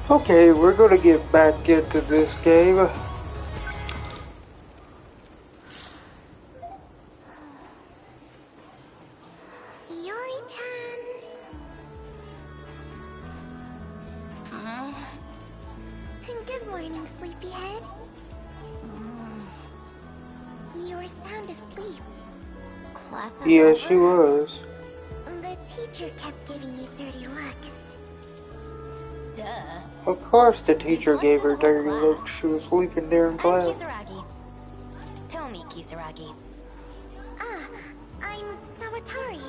Okay, we're gonna get back into this game. Yuri-chan. Good morning, sleepyhead. You were sound asleep. Class is Yeah, over? she was. The teacher kept giving you dirty looks. Duh. Of course the You teacher slept gave through her the whole dirty looks. class. She was sleeping during I'm class. Kisaragi. Tomi Kisaragi. Ah, I'm Sawatari.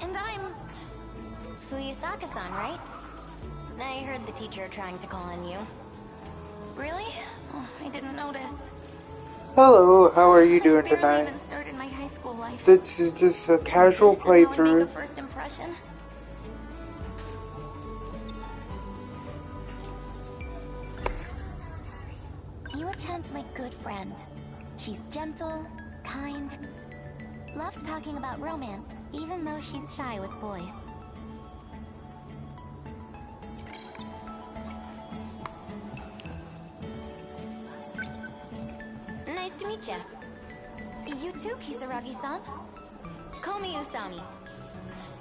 And I'm Fuyusaka-san, right? I heard the teacher trying to call on you. Really? Oh, I didn't notice. Hello, how are you doing I've barely tonight? even started my high school life. This is just a casual This is how I make a playthrough. first impression. Yua-chan's my good friend. She's gentle, kind, loves talking about romance, even though she's shy with boys. Nice to meet ya. You too, Kisaragi-san. Call me Usami.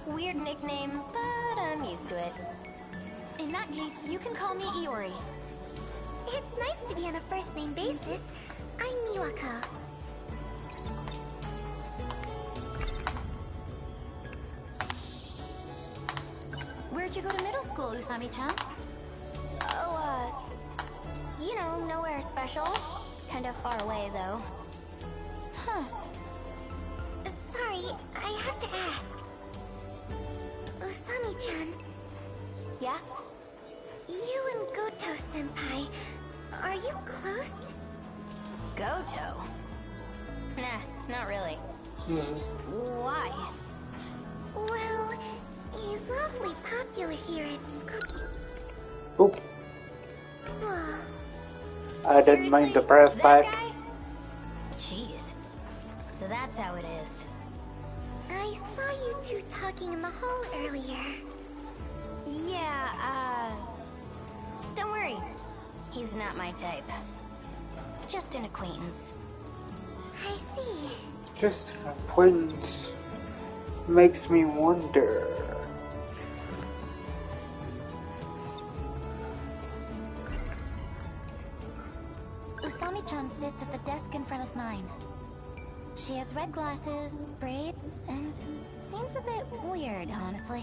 Weird nickname, but I'm used to it. In that case, you can call me Iori. It's nice to be on a first-name basis. I'm Miwako. Where'd you go to middle school, Usami-chan? Oh, You know, nowhere special. Kind of far away, though. huh. Sorry, I have to ask. Usami-chan, Yeah? you and Goto-senpai, are you close? Goto? Nah, not really. Why? Well, he's awfully popular here at school. Oop, Oh, I didn't mind the Seriously? breath That back. guy? Jeez. So that's how it is. I saw you two talking in the hall earlier. Yeah, don't worry. He's not my type. Just an acquaintance. I see. Just an acquaintance. Makes me wonder. Usami-chan sits at the desk in front of mine. She has red glasses, braids, and seems a bit weird, honestly.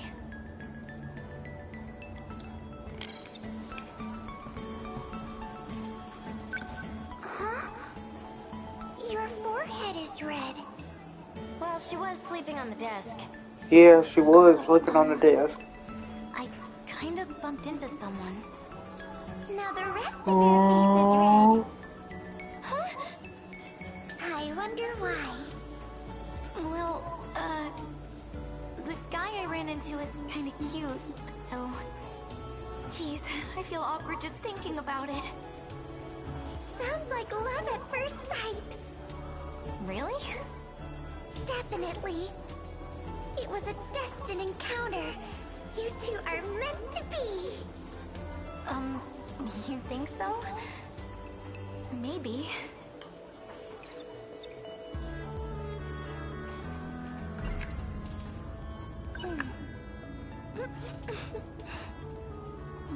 Huh? Your forehead is red. Well, she was sleeping on the desk. Yeah, she was sleeping on the desk. I kind of bumped into someone. Now the rest of your face is red. Huh? I wonder why. Well, the guy I ran into is kind of cute, so... Jeez, I feel awkward just thinking about it. Sounds like love at first sight. Really? Definitely. It was a destined encounter. You two are meant to be. You think so? Maybe.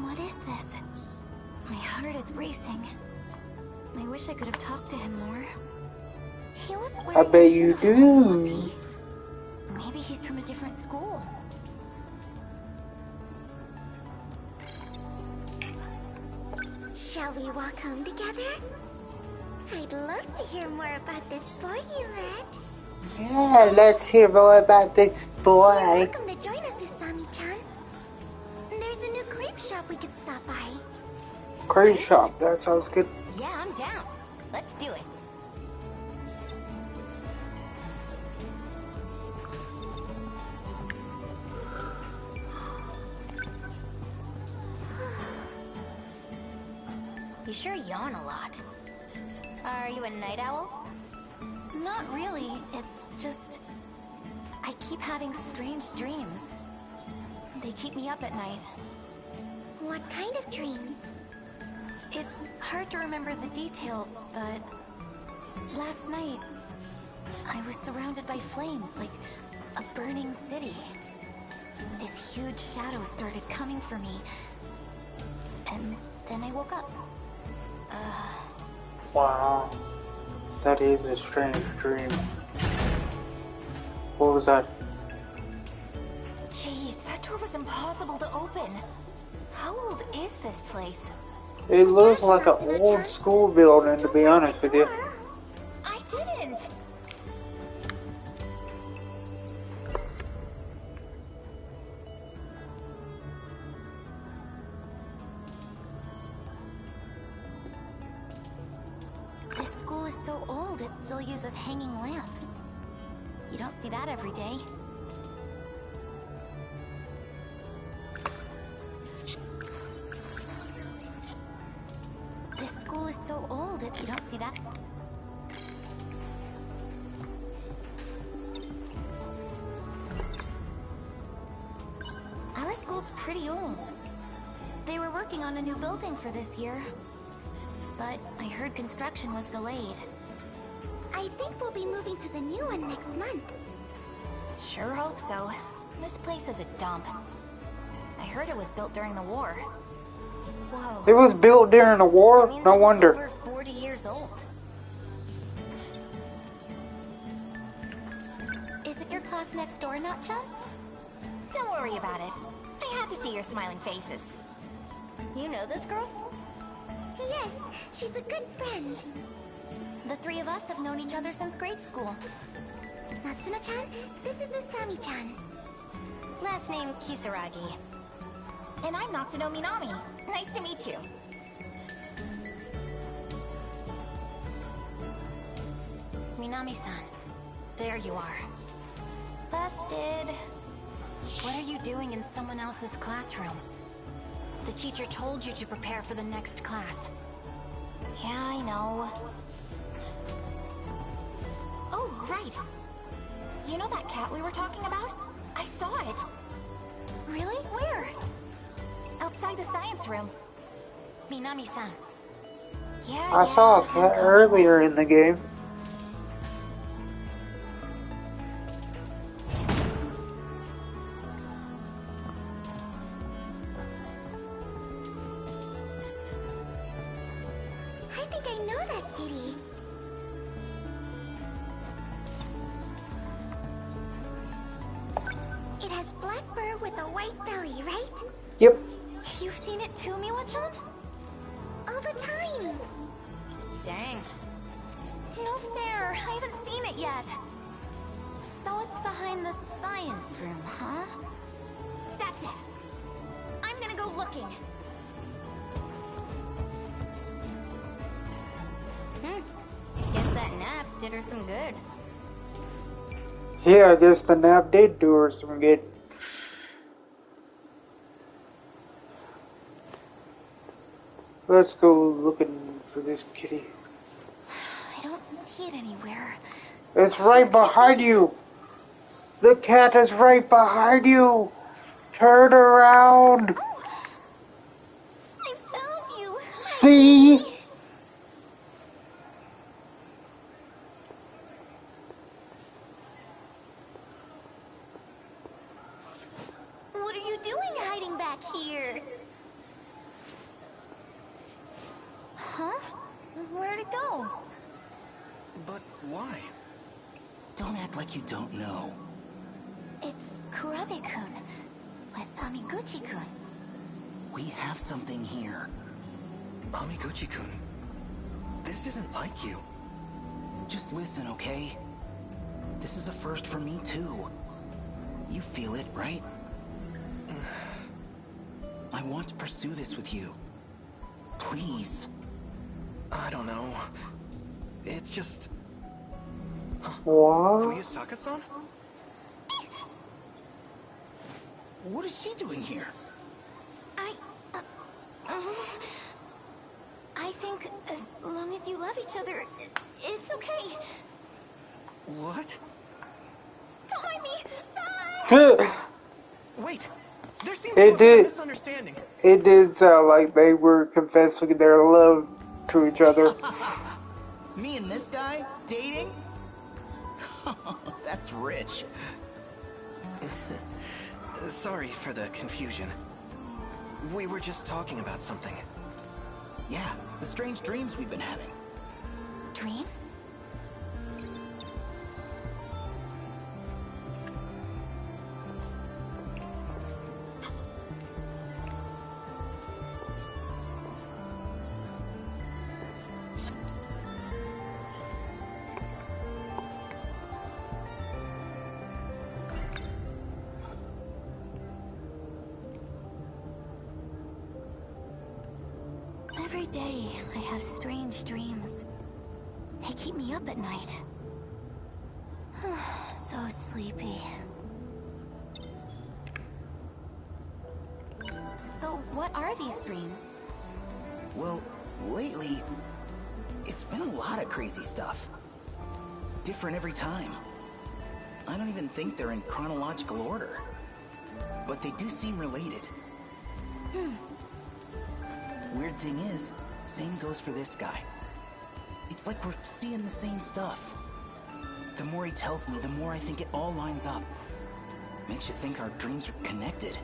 What is this? My heart is racing. I wish I could have talked to him more. He wasn't I wearing bet a you uniform, was do. he? Maybe he's from a different school. Shall we walk home together? I'd love to hear more about this boy you met. Yeah, let's hear more about this You're boy. welcome to join us, Usami-chan. There's a new crepe shop we could stop by. Crepe shop, that sounds good. Yeah, I'm down. Let's do it. You sure yawn a lot. Are you a night owl? Not really. It's just... I keep having strange dreams. They keep me up at night. What kind of dreams? It's hard to remember the details, but last night I was surrounded by flames like a burning city. This huge shadow started coming for me, and then I woke up. Wow. That is a strange dream. What was that? Jeez, that door was impossible to open. How old is this place? It looks like an old school building, to be honest with you. I didn't. This school is so old, it still uses hanging lamps. You don't see that every day. This school is so old, you don't see that. Our school's pretty old. They were working on a new building for this year. But I heard construction was delayed. I think we'll be moving to the new one next month. Sure hope so. This place is a dump. I heard it was built during the war. Whoa. It was built during the war? That means No it's wonder. over 40 years old. Is it your class next door, Natchan? Don't worry about it. I had to see your smiling faces. You know this girl? Yes, she's a good friend. The three of us have known each other since grade school. Natsuna-chan, this is Usami-chan. Last name Kisaragi. And I'm Natsuno Minami. Nice to meet you. Minami-san. There you are. Busted. What are you doing in someone else's classroom? The teacher told you to prepare for the next class. Yeah, I know. Oh, right. You know that cat we were talking about? I saw it. Really? Where? Outside the science room. Minami-san. Yeah, I saw a I'm cat coming. earlier in the game. I think I know that kitty. It has black fur with a white belly, right? Yep. You've seen it too, Miwa-chan? All the time. Dang. No fair. I haven't seen it yet. So it's behind the science room, huh? That's it. I'm gonna go looking. Guess that nap did her some good. Yeah, I guess the nap did do her some good. Let's go looking for this kitty. I don't see it anywhere. It's right behind you! The cat is right behind you! Turn around! Oh! I found you! See? What are you doing hiding back here? Huh? Where'd it go? But why? Don't act like you don't know. It's Kurabe-kun with Amiguchi-kun. We have something here. Amiguchi-kun, this isn't like you. Just listen, okay? This is a first for me, too. You feel it, right? I want to pursue this with you. Please. I don't know. It's just... What? Fuyusaka-san? What is she doing here? I think as long as you love each other, it's okay. What? Don't mind me! Bye! Wait! There seems It to have been a did. misunderstanding. It did sound like they were confessing their love to each other. Me and this guy dating? That's rich. Sorry for the confusion. We were just talking about something. Yeah, the strange dreams we've been having. Dreams? Every day, I have strange dreams. They keep me up at night. So sleepy. So, what are these dreams? Well, lately, it's been a lot of crazy stuff. Different every time. I don't even think they're in chronological order. But they do seem related. Weird thing is, same goes for this guy. It's like we're seeing the same stuff. The more he tells me, the more I think it all lines up. Makes you think our dreams are connected.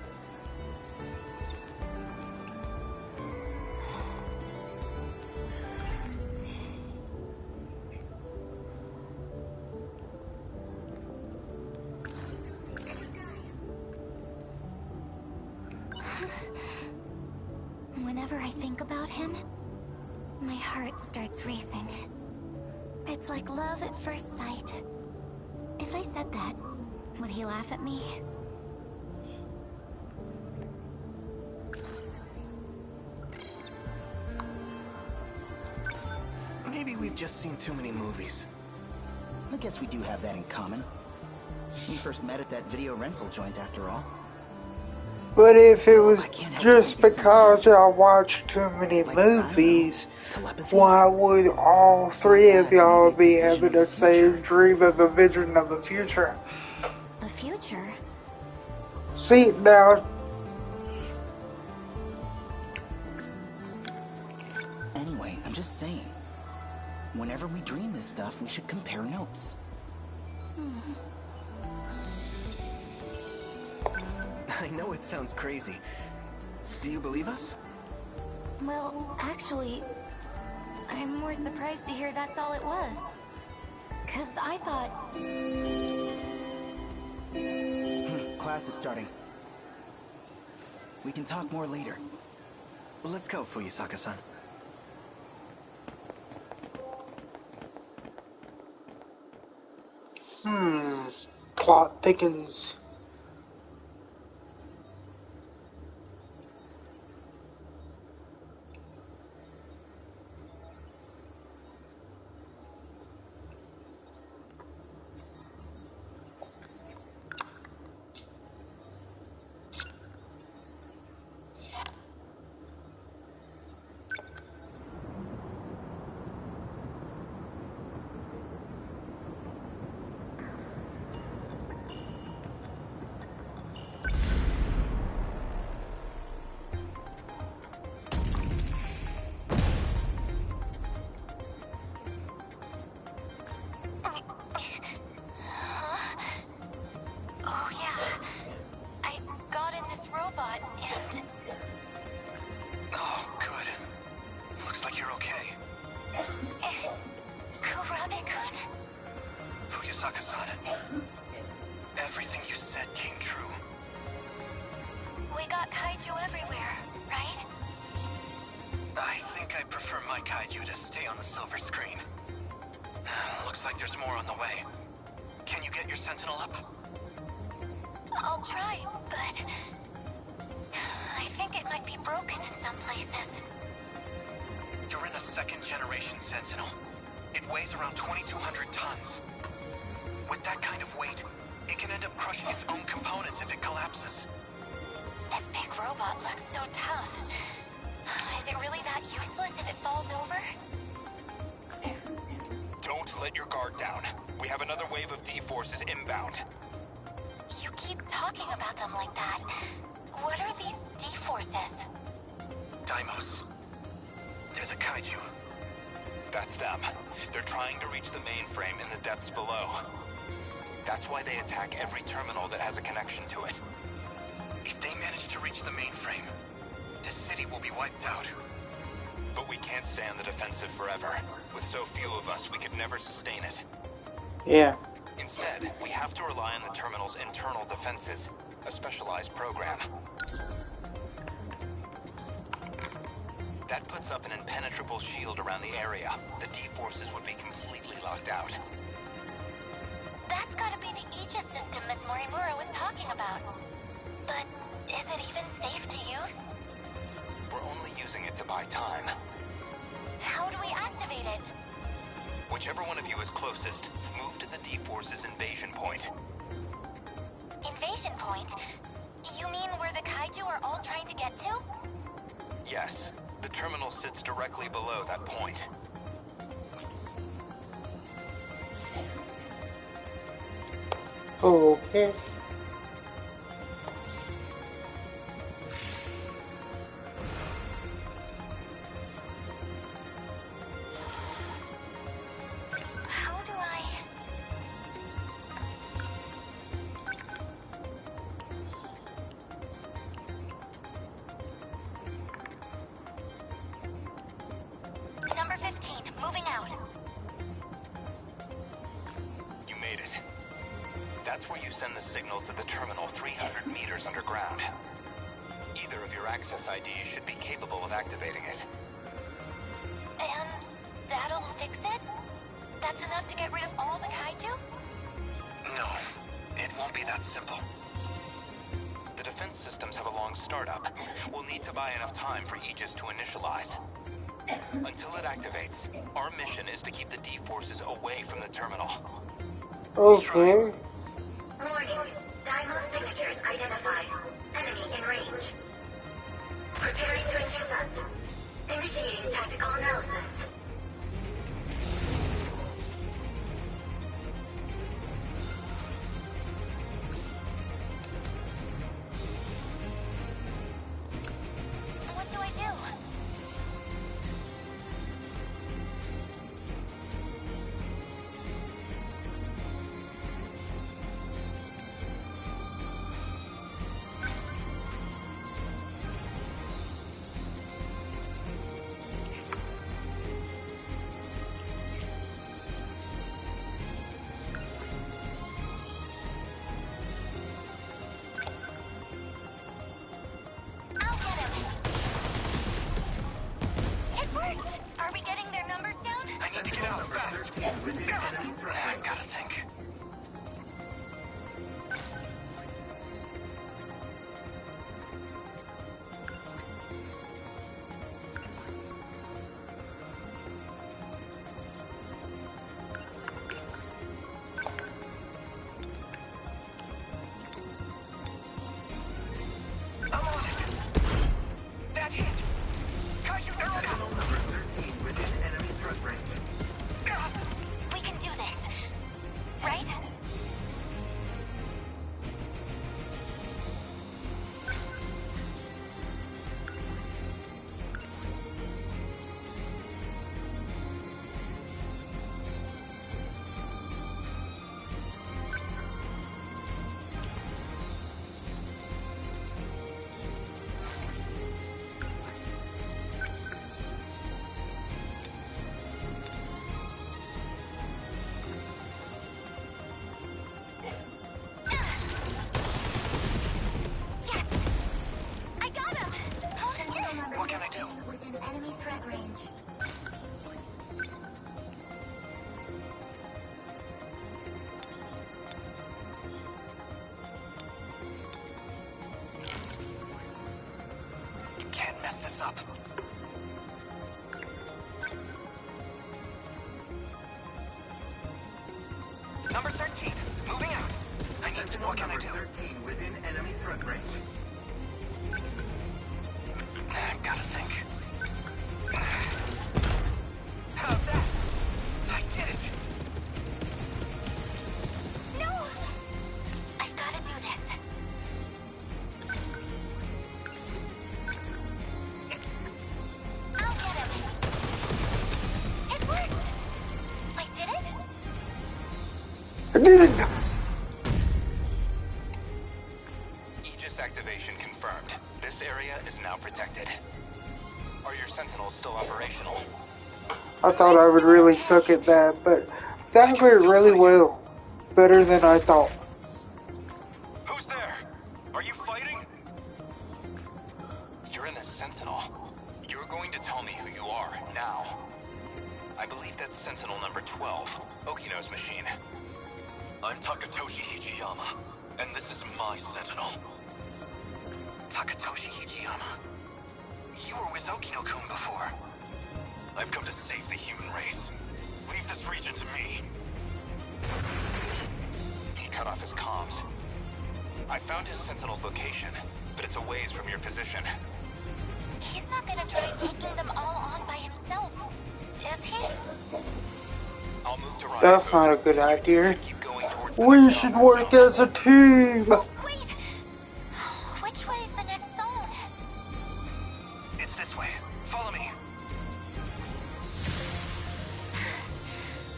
Whenever I think about him, my heart starts racing. It's like love at first sight. If I said that, would he laugh at me? Maybe we've just seen too many movies. I guess we do have that in common. We first met at that video rental joint after all. But if it was I can't help just but think it's because something else. y'all watch too many Like, I don't know, movies, telepathy? why would all three of Maybe y'all it's a be vision having of the the same future. dream of a vision of the future? The future? See, now, Anyway, I'm just saying. Whenever we dream this stuff, we should compare notes. I know it sounds crazy. Do you believe us? Well, actually, I'm more surprised to hear that's all it was. 'Cause I thought... Class is starting. We can talk more later. Let's go, Fuyusaka-san. plot thickens. Oh yeah, I got in this robot and... Oh, good. Looks like you're okay. Kurabe-kun. Fuyusaka-san. Everything you said came true. We got kaiju everywhere, right? I think I prefer my kaiju to stay on the silver screen. Looks like there's more on the way. Can you get your Sentinel up? I'll try, but... I think it might be broken in some places. You're in a second-generation Sentinel. It weighs around 2,200 tons. With that kind of weight, it can end up crushing its own components if it collapses. This big robot looks so tough. Is it really that useless if it falls over? Don't let your guard down. We have another wave of D-forces inbound. You keep talking about them like that. What are these D-forces? Daimos. They're the kaiju. That's them. They're trying to reach the mainframe in the depths below. That's why they attack every terminal that has a connection to it. If they manage to reach the mainframe, this city will be wiped out. But we can't stay on the defensive forever. With so few of us, we could never sustain it. Yeah. Instead, we have to rely on the terminal's internal defenses, a specialized program. That puts up an impenetrable shield around the area. The D-forces would be completely locked out. That's gotta be the Aegis system Miss Morimura was talking about. But is it even safe to use? We're only using it to buy time. How do we activate it? Whichever one of you is closest, move to the D-force's invasion point. Invasion point? You mean where the kaiju are all trying to get to? Yes, the terminal sits directly below that point. Okay. How do I... Number 15, moving out. You made it. That's where you send the signal to the terminal 300 meters underground. Either of your access IDs should be capable of activating it. And that'll fix it? That's enough to get rid of all the kaiju? No, it won't be that simple. The defense systems have a long startup. We'll need to buy enough time for Aegis to initialize. Until it activates, our mission is to keep the D-forces away from the terminal. Okay. Warning. Daimos signatures identified. Enemy in range. Preparing to intercept. Initiating tactical analysis. What do I do? I'll get him. It worked! Are we getting their numbers down? I need to get out fast. I gotta think. I'm on it. That hit. Kaiju, they're on it. Number 13 within enemy threat range. We can do this. Right? Yes! I got him! What can I do? Within enemy threat range. Can't mess this up. Number 13, moving out. I need to... Sentinel What can I number do? 13 within enemy threat range. Gotta think. How's that? I did it! No! I've got to do this. I did it! Aegis activation confirmed. This area is now protected. Are your Sentinels still operational? I thought I would really suck at that, but that went really well. Better than I thought. Who's there? Are you fighting? You're in a Sentinel. You're going to tell me who you are, now. I believe that's Sentinel number 12, Okino's machine. I'm Takatoshi Hijiyama, and this is my Sentinel. Takatoshi Hijiyama. You were with Okino-kun before. I've come to save the human race. Leave this region to me. He cut off his comms. I found his Sentinel's location, but it's a ways from your position. He's not gonna try taking them all on by himself, is he? I'll move to That's rendezvous. not a good idea. Keep going towards the We next should combat work zone. as a team. Wait! Which way is the next zone? It's this way. Follow me.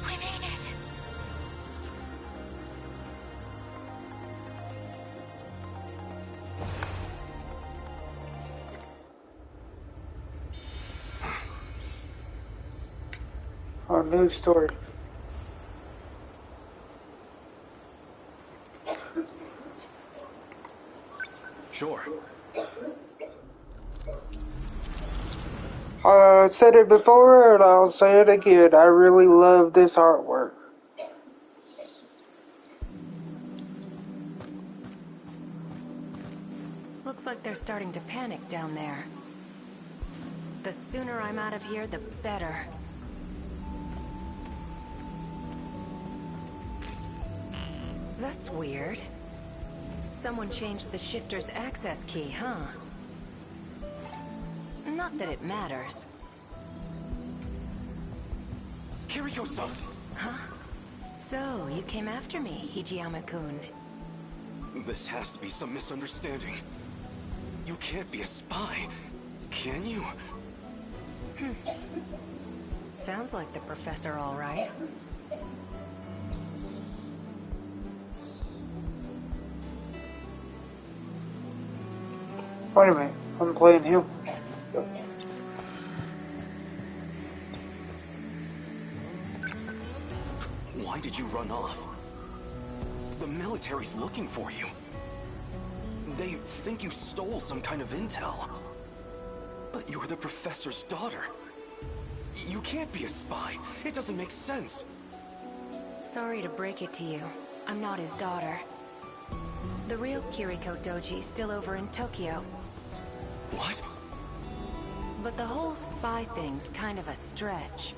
We made it. Our new story. Sure. I said it before and I'll say it again. I really love this artwork. Looks like they're starting to panic down there. The sooner I'm out of here, the better. That's weird. Someone changed the shifter's access key, huh? Not that it matters. Kiriko-san! Huh? So, you came after me, Hijiyama-kun. This has to be some misunderstanding. You can't be a spy, can you? Sounds like the professor, all right. Wait a minute. I'm playing him. Why did you run off? The military's looking for you. They think you stole some kind of intel. But you're the professor's daughter. You can't be a spy. It doesn't make sense. Sorry to break it to you. I'm not his daughter. The real Kiriko Doji's still over in Tokyo. What? But the whole spy thing's kind of a stretch.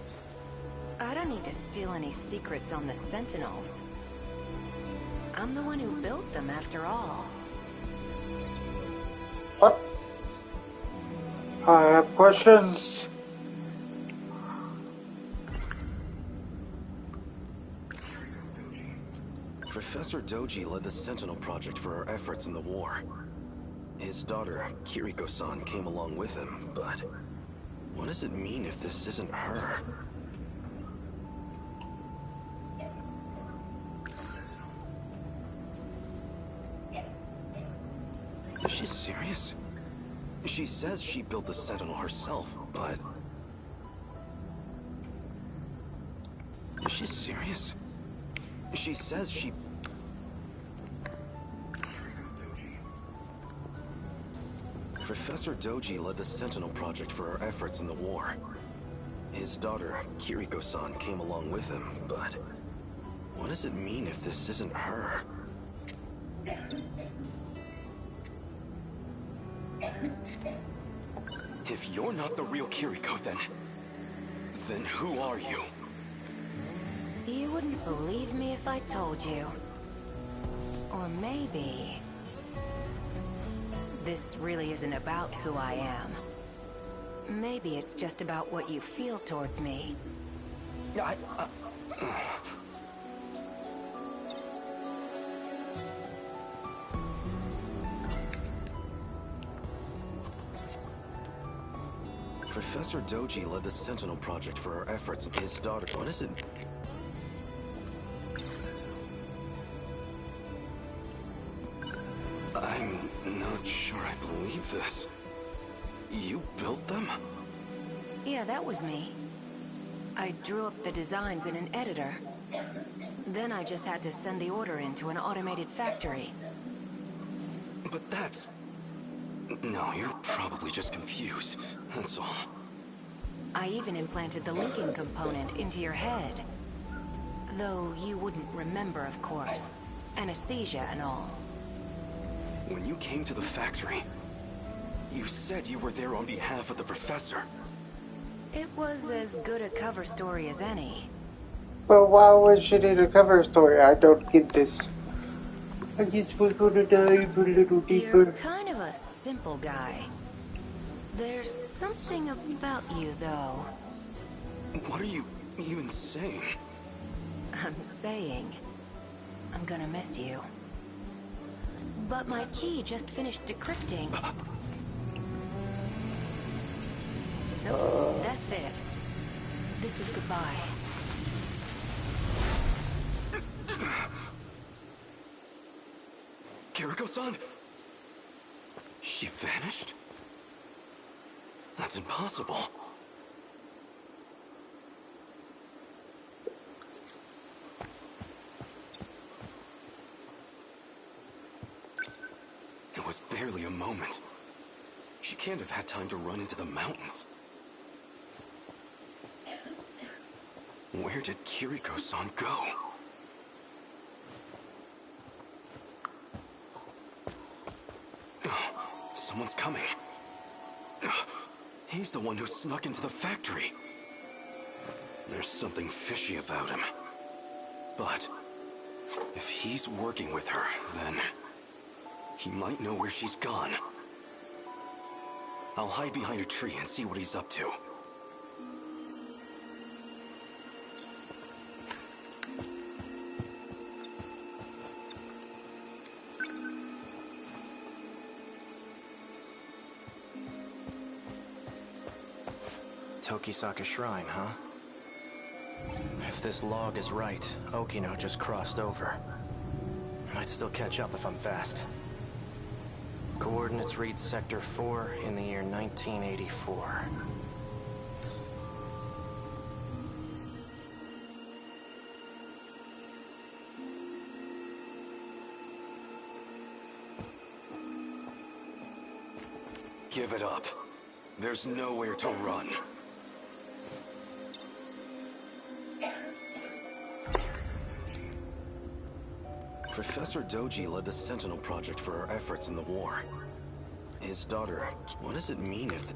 I don't need to steal any secrets on the Sentinels. I'm the one who built them, after all. What? I have questions. Professor Doji led the Sentinel project for our efforts in the war. His daughter, Kiriko-san, came along with him, but what does it mean if this isn't her? Is she serious? She says she built the Sentinel herself, but... Is she serious? She says she... Professor Doji led the Sentinel project for our efforts in the war. His daughter, Kiriko-san, came along with him, but what does it mean if this isn't her? If you're not the real Kiriko, then who are you? You wouldn't believe me if I told you. Or maybe... this really isn't about who I am. Maybe it's just about what you feel towards me. Professor Doji led the Sentinel project for our efforts. His daughter... What is it? I'm not sure I believe this. You built them? Yeah, that was me. I drew up the designs in an editor. Then I just had to send the order into an automated factory. But that's... No, you're probably just confused. That's all. I even implanted the linking component into your head. Though you wouldn't remember, of course. Anesthesia and all. When you came to the factory, you said you were there on behalf of the professor. It was as good a cover story as any. But why would she need a cover story? I don't get this. I guess we're gonna dive a little You're deeper. kind of a simple guy. There's something about you, though. What are you even saying? I'm saying... I'm gonna miss you. But my key just finished decrypting. So, that's it. This is goodbye. Kiriko-san? She vanished? That's impossible. It was barely a moment. She can't have had time to run into the mountains. Where did Kiriko-san go? Someone's coming. He's the one who snuck into the factory. There's something fishy about him. But if he's working with her, then he might know where she's gone. I'll hide behind a tree and see what he's up to. Tokisaka Shrine, huh? If this log is right, Okino just crossed over. Might still catch up if I'm fast. Coordinates read Sector 4 in the year 1984. Give it up. There's nowhere to run. Professor Doji led the Sentinel project for our efforts in the war. His daughter, what does it mean if...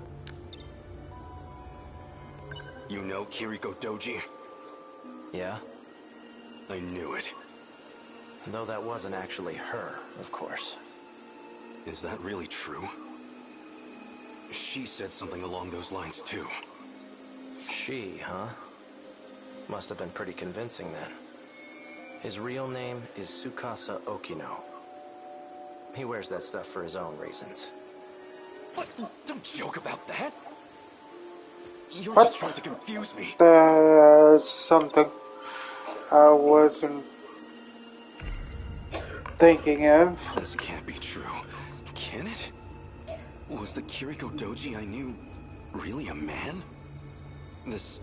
You know Kiriko Doji? Yeah? I knew it. Though that wasn't actually her, of course. Is that really true? She said something along those lines too. She, huh? Must have been pretty convincing then. His real name is Tsukasa Okino. He wears that stuff for his own reasons. What? Don't joke about that! You're What? just trying to confuse me. That's something I wasn't thinking of. This can't be true. Can it? Was the Kiriko Doji I knew really a man? This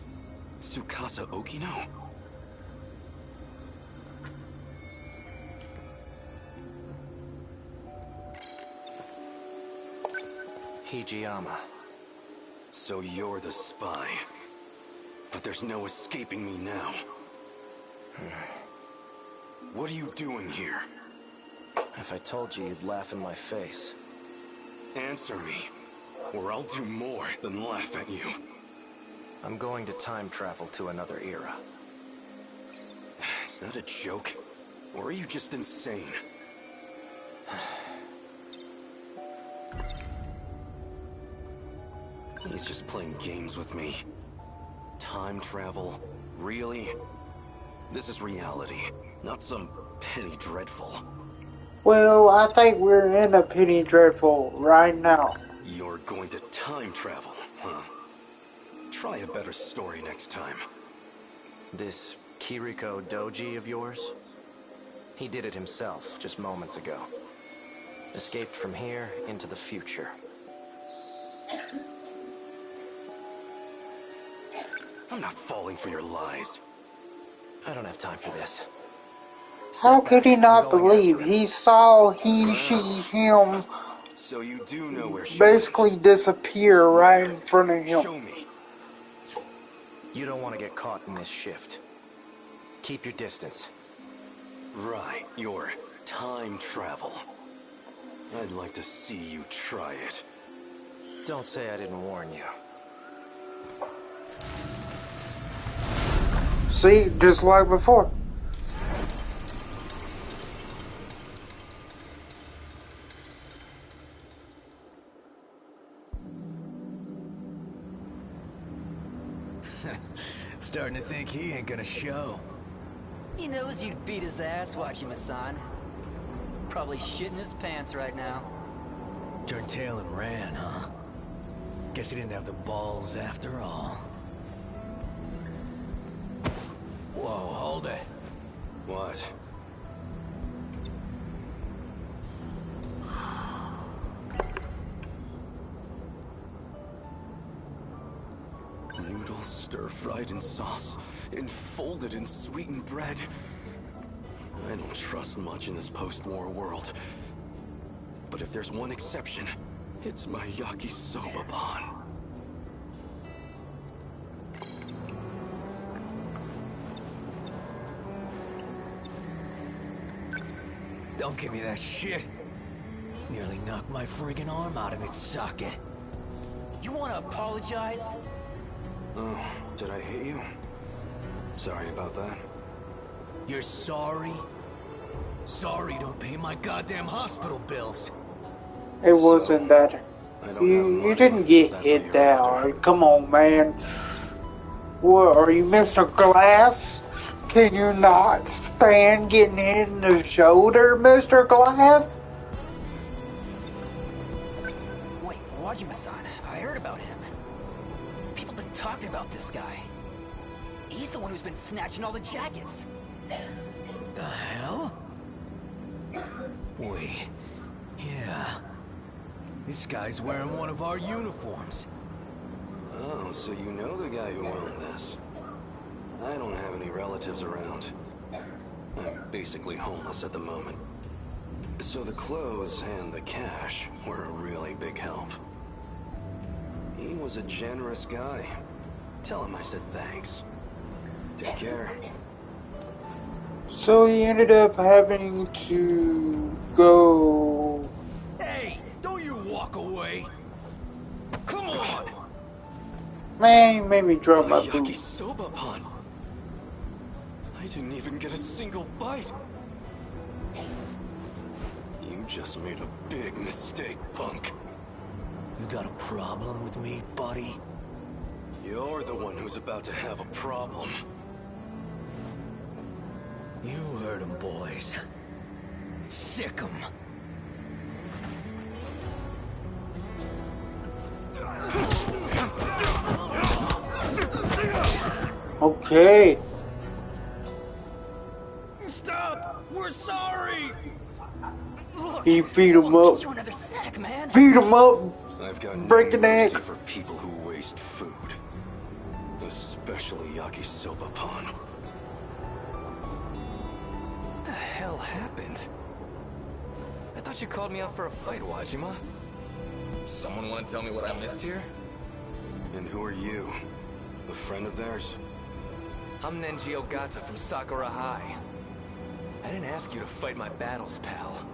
Tsukasa Okino? Hijiyama. So you're the spy. But there's no escaping me now. What are you doing here? If I told you, you'd laugh in my face. Answer me, or I'll do more than laugh at you. I'm going to time travel to another era. Is that a joke? Or are you just insane? He's just playing games with me. Time travel? Really? This is reality, not some petty dreadful. Well, I think we're in a Penny Dreadful right now. You're going to time travel, huh? Try a better story next time. This Kiriko Doji of yours? He did it himself just moments ago. Escaped from here into the future. I'm not falling for your lies. I don't have time for this. How Step could he back. I'm not going believe? after him. He saw he, she, him So you do know where she basically went. disappear right in front of him. Show me. You don't want to get caught in this shift. Keep your distance. Right, your time travel. I'd like to see you try it. Don't say I didn't warn you. See, just like before. Starting to think he ain't gonna show. He knows you'd beat his ass watching Masan. Probably shitting his pants right now. Turned tail and ran, huh? Guess he didn't have the balls after all. Whoa, hold it. What? Noodles stir-fried in sauce, enfolded in sweetened bread. I don't trust much in this post-war world. But if there's one exception, it's my yakisoba pan. Don't give me that shit. Nearly knocked my friggin' arm out of its socket. You wanna apologize? Oh, did I hit you? Sorry about that. You're sorry? Sorry don't pay my goddamn hospital bills. It wasn't that. I don't have money. You didn't get That's hit what you're after. down. Come on, man. What, are you Mr. Glass? Can you not stand getting hit in the shoulder, Mr. Glass? Wait, Wajima-san, I heard about him. People been talking about this guy. He's the one who's been snatching all the jackets. The hell? Wait. Yeah. This guy's wearing one of our uniforms. Oh, so you know the guy who owned this. I don't have any relatives around. I'm basically homeless at the moment. So the clothes and the cash were a really big help. He was a generous guy. Tell him I said thanks. Take care. So he ended up having to go. Hey, don't you walk away. Come on. Man, he made me drop my boot. Yakisoba pan. I didn't even get a single bite. You just made a big mistake, punk. You got a problem with me, buddy? You're the one who's about to have a problem. You heard him, boys. Sick 'em. Okay. Stop! We're sorry! Look, He beat him up. get you another snack, man. Beat him up. I've got Break no the neck. mercy for people who waste food. Especially yakisoba pan. What the hell happened? I thought you called me out for a fight, Wajima. Someone want to tell me what I missed here? And who are you? A friend of theirs? I'm Nenji Ogata from Sakura High. I didn't ask you to fight my battles, pal.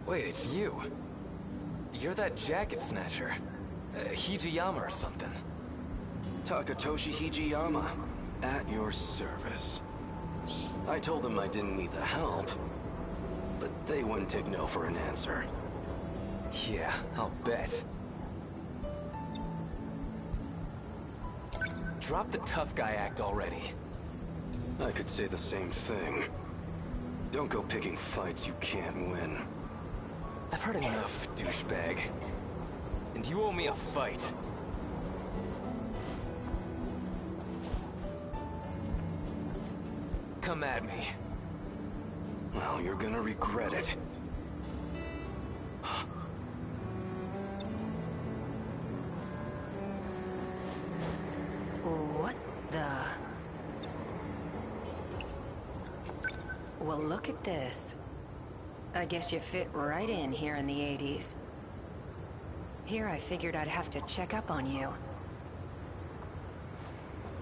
Wait, it's you. You're that jacket snatcher. Hijiyama or something. Takatoshi Hijiyama. At your service. I told them I didn't need the help, but they wouldn't take no for an answer. Yeah, I'll bet. Drop the tough guy act already. I could say the same thing. Don't go picking fights you can't win. I've heard enough, douchebag. And you owe me a fight. come at me. Well, you're gonna regret it. What the... Well, look at this. I guess you fit right in here in the 80s. Here I figured I'd have to check up on you.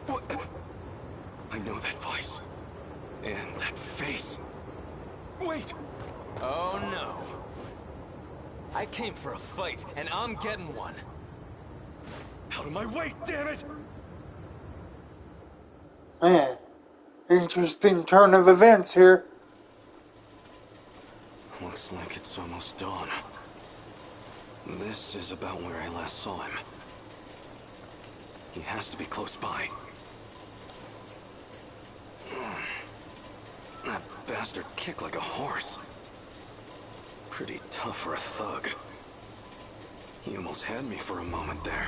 What? I know that voice. And that face. Wait! Oh no. I came for a fight, and I'm getting one. Out of my way, damn it! Man, interesting turn of events here. Looks like it's almost dawn. This is about where I last saw him. He has to be close by. That bastard kicked like a horse. Pretty tough for a thug. He almost had me for a moment there.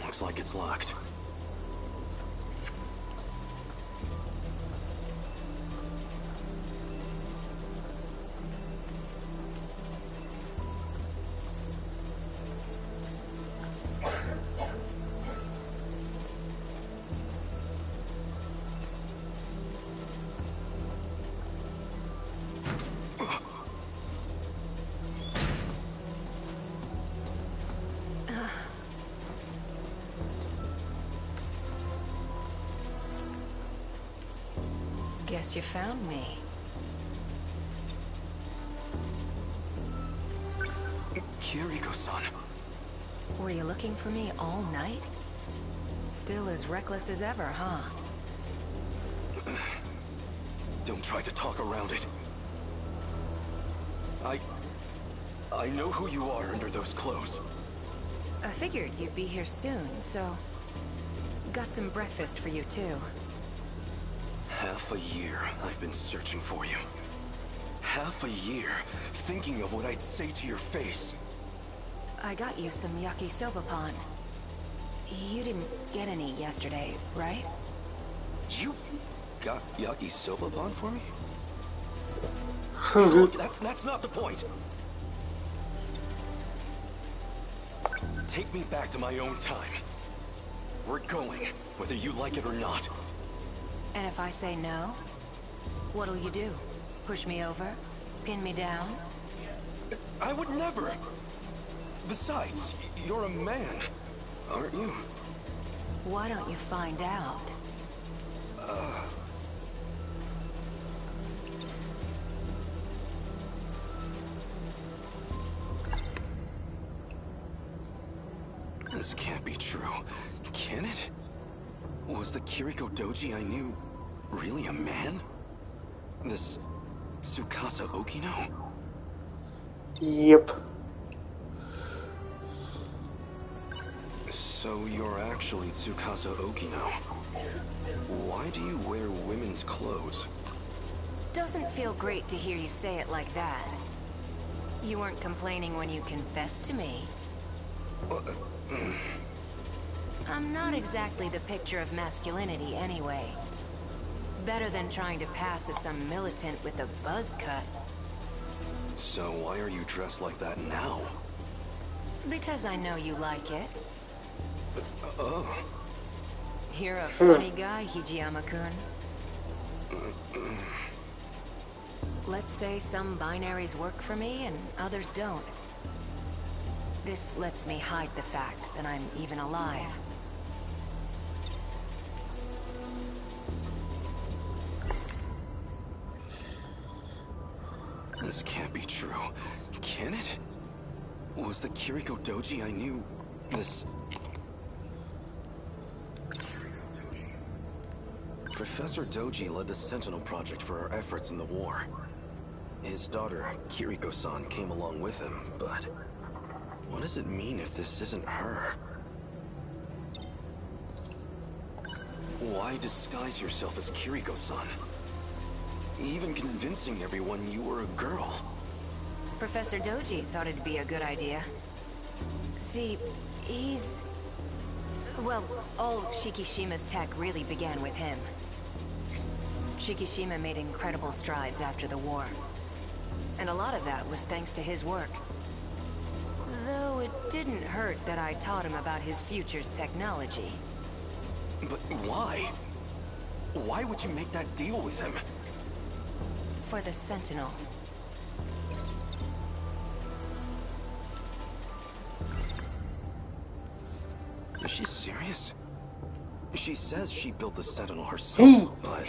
Looks like it's locked. Guess you found me. Kiriko-san. Were you looking for me all night? Still as reckless as ever, huh? Don't try to talk around it. I know who you are under those clothes. I figured you'd be here soon, so... Got some breakfast for you, too. Half a year I've been searching for you. Half a year thinking of what I'd say to your face. I got you some yakisoba-pan. You didn't get any yesterday, right? You got yakisoba-pan for me? Hmm. Look, that's not the point. Take me back to my own time. We're going, whether you like it or not. And if I say no, what'll you do? Push me over? Pin me down? I would never. Besides, you're a man, aren't you? Why don't you find out? This can't be true. Can it? Was the Kiriko Doji I knew really a man? This Tsukasa Okino? Yep. So you're actually Tsukasa Okino. Why do you wear women's clothes? Doesn't feel great to hear you say it like that. You weren't complaining when you confessed to me. I'm not exactly the picture of masculinity anyway. Better than trying to pass as some militant with a buzz cut. So why are you dressed like that now? Because I know you like it. Oh. You're a funny guy, Hijiyama-kun. Let's say some binaries work for me and others don't. This lets me hide the fact that I'm even alive. This can't be true. Can it? Was the Kiriko Doji I knew this... Professor Doji led the Sentinel project for our efforts in the war. His daughter, Kiriko-san, came along with him, but what does it mean if this isn't her? Why disguise yourself as Kiriko-san? Even convincing everyone you were a girl. Professor Doji thought it'd be a good idea. See, he's... well, all Shikishima's tech really began with him. Shikishima made incredible strides after the war. And a lot of that was thanks to his work. Though it didn't hurt that I taught him about his future's technology. But why? Why would you make that deal with him? For the Sentinel. Is she serious? She says she built the Sentinel herself, but...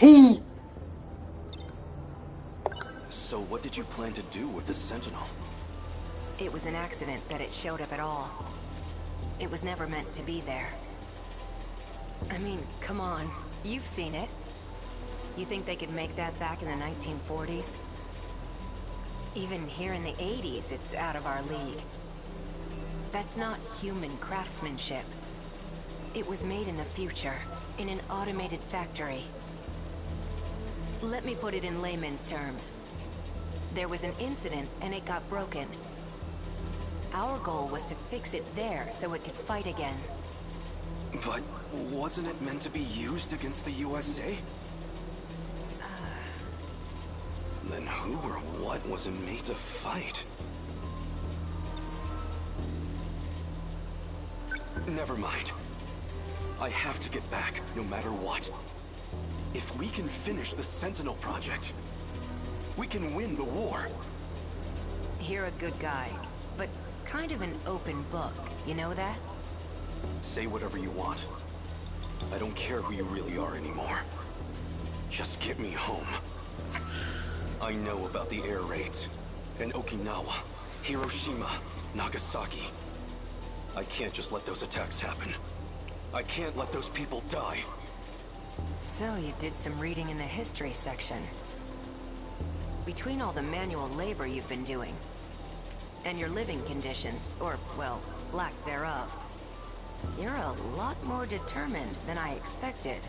So what did you plan to do with the Sentinel? It was an accident that it showed up at all. It was never meant to be there. I mean, come on. You've seen it. You think they could make that back in the 1940s? Even here in the 80s, it's out of our league. That's not human craftsmanship. It was made in the future, in an automated factory. Let me put it in layman's terms. There was an incident and it got broken. Our goal was to fix it there so it could fight again. But wasn't it meant to be used against the USA? Then who or what was it made to fight? Never mind. I have to get back, no matter what. If we can finish the Sentinel project, we can win the war. You're a good guy, but kind of an open book, you know that? Say whatever you want. I don't care who you really are anymore. Just get me home. I know about the air raids, and Okinawa, Hiroshima, Nagasaki. I can't just let those attacks happen. I can't let those people die. So you did some reading in the history section. Between all the manual labor you've been doing, and your living conditions, or, well, lack thereof, you're a lot more determined than I expected.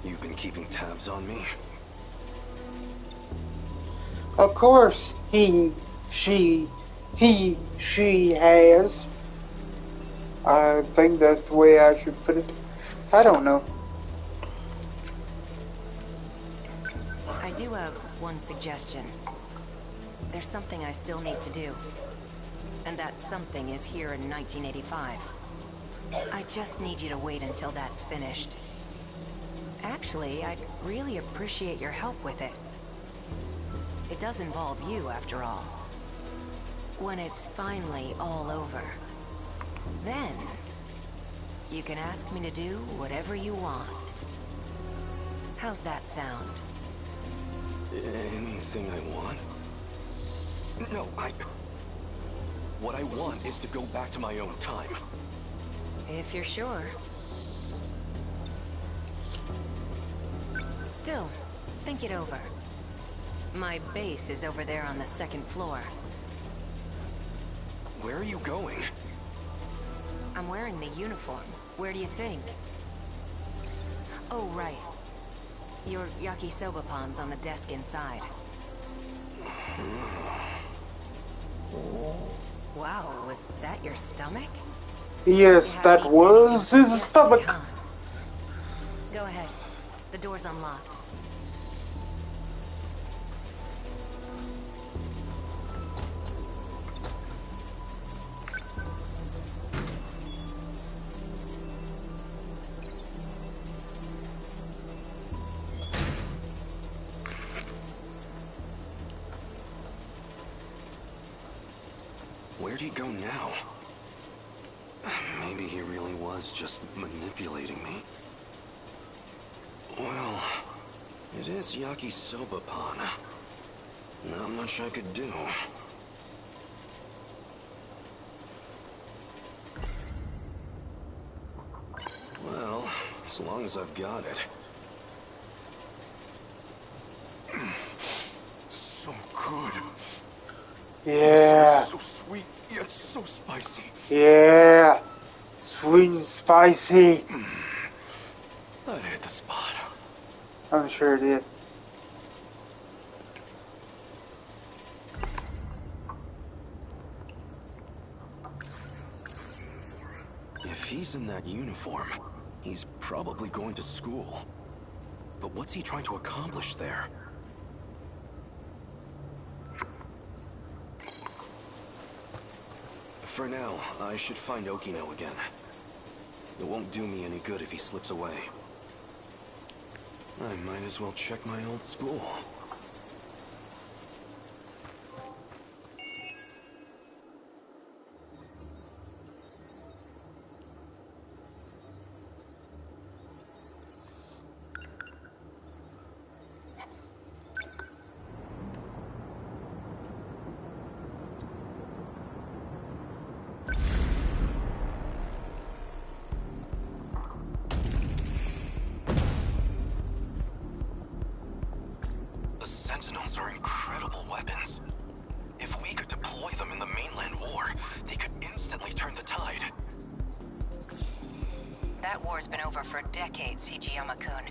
You've been keeping tabs on me? Of course, she has. I think that's the way I should put it. I don't know. I do have one suggestion. There's something I still need to do. And that something is here in 1985. I just need you to wait until that's finished. Actually, I'd really appreciate your help with it. It does involve you, after all. When it's finally all over, then you can ask me to do whatever you want. How's that sound? Anything I want? No, what I want is to go back to my own time. If you're sure. Still, think it over. My base is over there on the second floor. Where are you going? I'm wearing the uniform. Where do you think? Oh, right. Your yakisoba pan's on the desk inside. Wow, was that your stomach? Yes, that was his stomach. Huh? Go ahead. The door's unlocked. Where'd he go now? Maybe he really was just manipulating me. Well, it is yakisoba pan. Not much I could do. Well, as long as I've got it. So Yeah. So sweet, yet so spicy. Yeah. Sweet and spicy. That hit the spot. I'm sure it did. If he's in that uniform, he's probably going to school. But what's he trying to accomplish there? For now, I should find Okino again. It won't do me any good if he slips away. I might as well check my old school. The Sentinels are incredible weapons. If we could deploy them in the mainland war, they could instantly turn the tide. That war's been over for decades, Hijiyama-kun.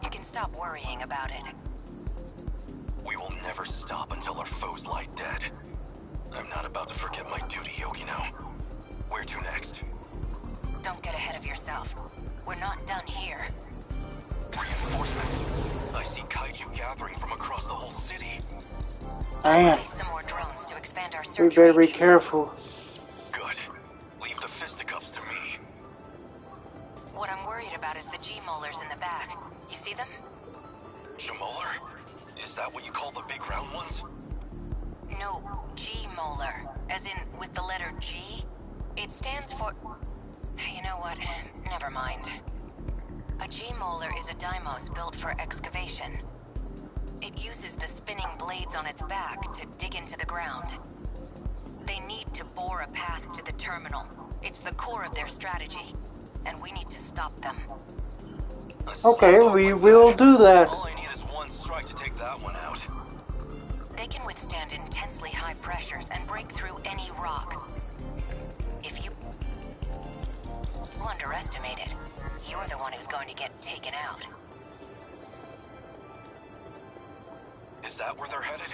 You can stop worrying about it. We will never stop until our foes lie dead. I'm not about to forget my duty, Okino. Where to next? Don't get ahead of yourself. We're not done here. Reinforcements. I see kaiju gathering from across the whole city. Man, Need some more drones to expand our we search better be range. careful. Good. Leave the fisticuffs to me. What I'm worried about is the G-molars in the back. You see them? Jamolar? Is that what you call the big round ones? No, G-molar. As in, with the letter G? It stands for... You know what? Never mind. A G-molar is a Deimos built for excavation. It uses the spinning blades on its back to dig into the ground. They need to bore a path to the terminal. It's the core of their strategy, and we need to stop them. Okay, we will do that. All I need is one strike to take that one out. They can withstand intensely high pressures and break through any rock. If you underestimate it, you're the one who's going to get taken out. Is that where they're headed?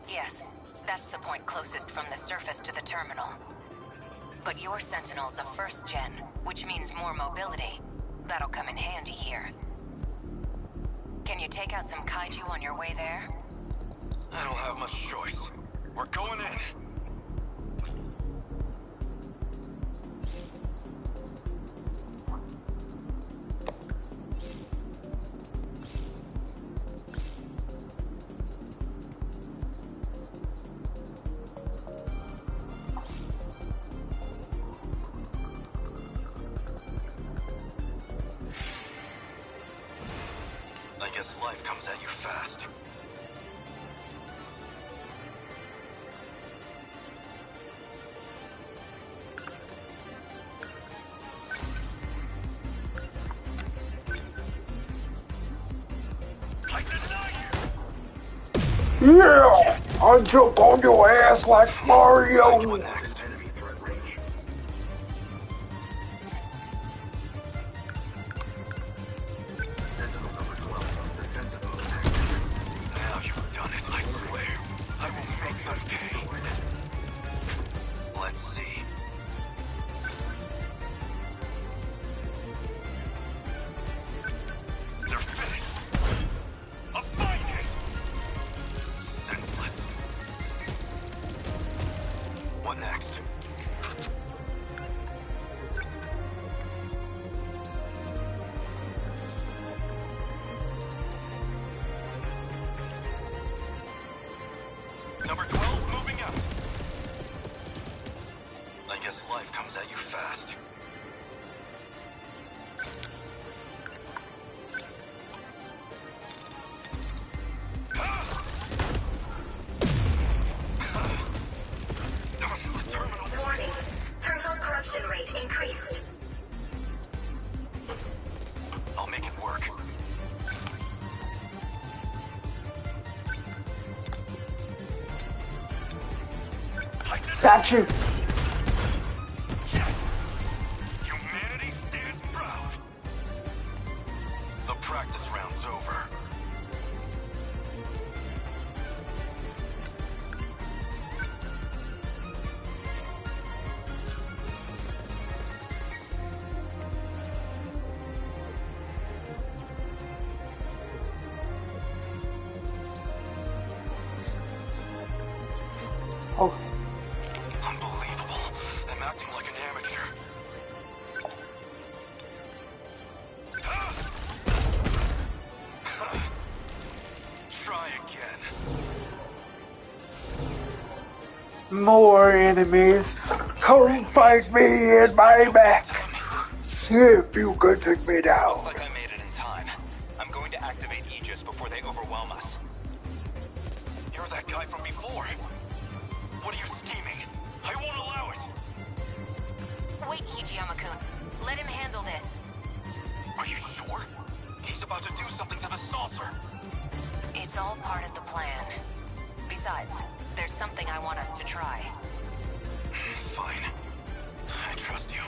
Yes, that's the point closest from the surface to the terminal. But your Sentinel's a first gen, which means more mobility. That'll come in handy here. Can you take out some kaiju on your way there? I don't have much choice. We're going in. I guess life comes at you fast. Yeah! I'll jump on your ass like Mario! What next? Now you've done it, I swear. I will make them pay. Let's see. They're finished. A fine hit. Senseless. What next? Number 12, moving out. I guess life comes at you fast. The terminal. Warning. Terminal corruption rate increased. I'll make it work. Got you. Humanity stands proud. The practice round's over. Oh. Unbelievable. I'm acting like an amateur. Try again. More enemies. Come fight me in my back. See if you can take me down. Looks like I made it in time. I'm going to activate Aegis before they overwhelm us. You're that guy from before. What are you scheming? I won't allow it. Wait, Hijiyama-kun. Let him handle this. Are you sure? He's about to do something to the saucer. It's all part of the plan. Besides, there's something I want us to try. Fine. I trust you.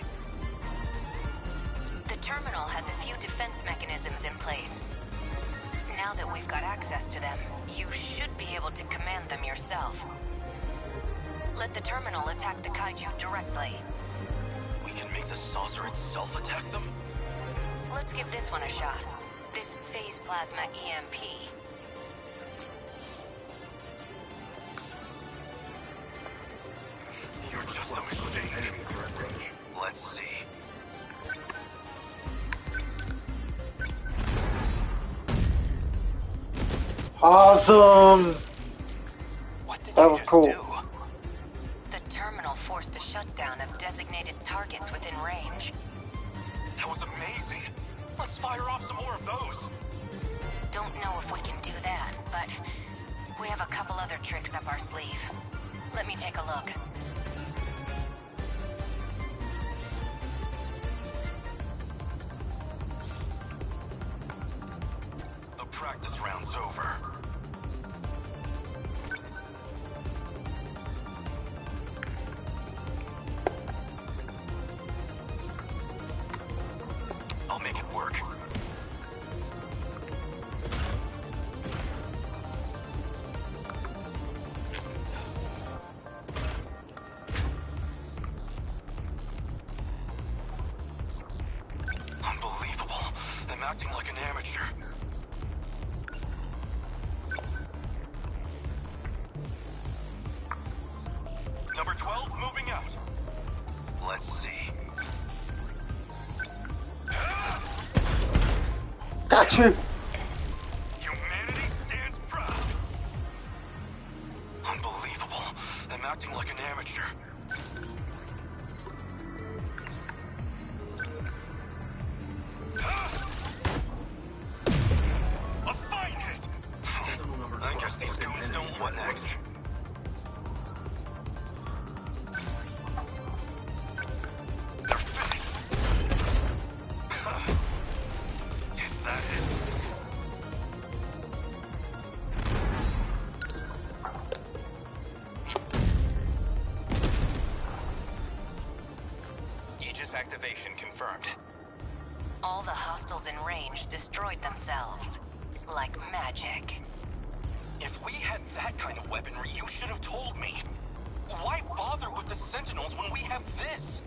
The terminal has a few defense mechanisms in place. Now that we've got access to them, you should be able to command them yourself. Let the terminal attack the kaiju directly. We can make the saucer itself attack them? Let's give this one a shot. This phase plasma EMP. You're just a machine. Let's see. Awesome. That was cool. The terminal forced a shutdown of designated targets within range. That was amazing. Let's fire off some more of those. Don't know if we can do that, but we have a couple other tricks up our sleeve. Let me take a look. The practice round's over. I'll make it work. Unbelievable. I'm acting like an amateur. Number 12 moving out. Let's see. Got you. Humanity stands proud. Unbelievable. I'm acting like an amateur. A fine hit. I guess these goons don't. What next? They're finished. Is that it? Aegis activation confirmed. All the hostiles in range destroyed themselves. Like magic. If we had that kind of weaponry, you should have told me. Why bother with the Sentinels when we have this?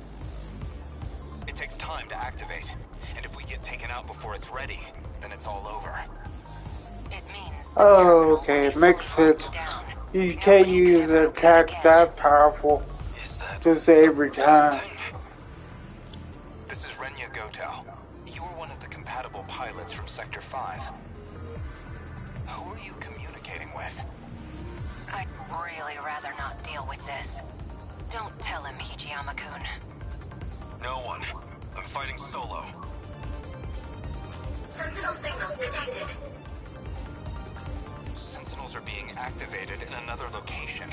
It takes time to activate, and if we get taken out before it's ready, then it's all over. It means Oh, okay, it makes sense. You can't use an attack that powerful just every time. This is Renya Goto. You were one of the compatible pilots from Sector 5. Who are you communicating with? I'd really rather not deal with this. Don't tell him, Hijiyama-kun. No one. I'm fighting solo. Sentinel signals detected. Sentinels are being activated in another location.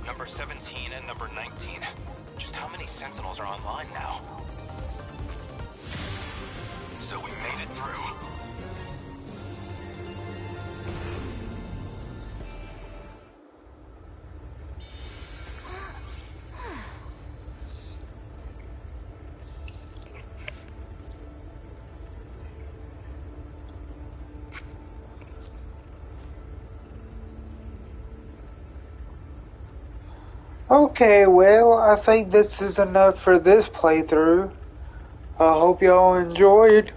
Number 17 and number 19. Just how many Sentinels are online now? So we made it through. Okay, well, I think this is enough for this playthrough. I hope y'all enjoyed.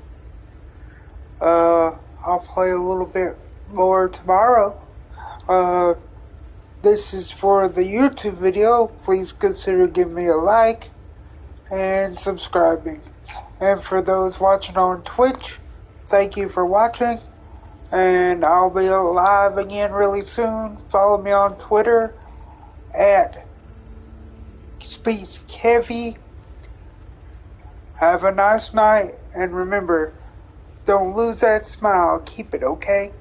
I'll play a little bit more tomorrow. This is for the YouTube video. Please consider giving me a like and subscribing. And for those watching on Twitch, thank you for watching. And I'll be live again really soon. Follow me on Twitter at SpeechKevy. Have a nice night, and remember, don't lose that smile. Keep it, okay?